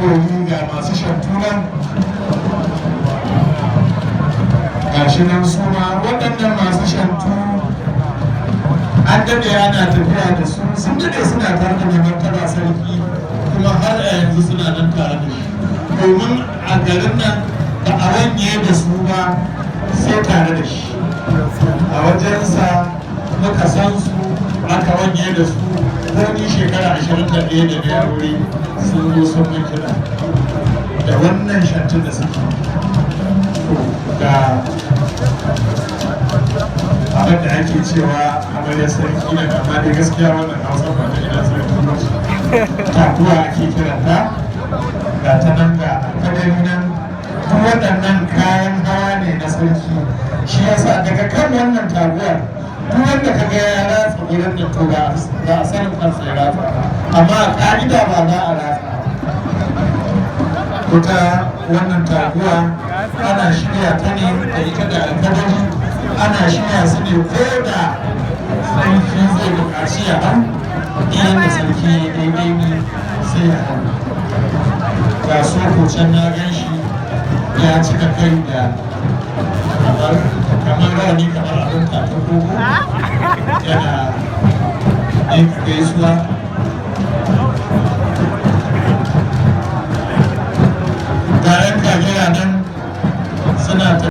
masoyi ga masu shantunan gashi nan su ma waɗannan masu shantu an daɗe ana tafiya da su sun daɗe suna tare da mai martaba sarki kuma har a yanzu suna nan tare da shi domin a garin nan ba a wanye da su ba sai tare da shi a wajensa muka san su aka wanye da su ko ni shekara 21 da na aure sun zo sun mun kira da wannan shantun da suke ga abin da ake cewa amarya sarki da amma dai gaskiya wannan hausa ba ta ina sarki ba takuwa ake kiranta ga ta nan ga alfadari nan duk waɗannan kayan hawa ne na sarki shi yasa daga kan wannan taguwar duk wanda ka ga ya ratsa wurin da to ba a sanin kansa ya ratsa amma a ƙa'ida ba za a ratsa kuta wannan taguwa ana shirya ta ne da ita da alfadari ana shirya su ne ko da sarki zai buƙaci ya hau idan da sarki ya daidai ne sai ya hau ga soko can na gan shi ya cika kai da kamar rani kamar abin tafi koko yana yin gaisuwa ga 'yan kajira nan suna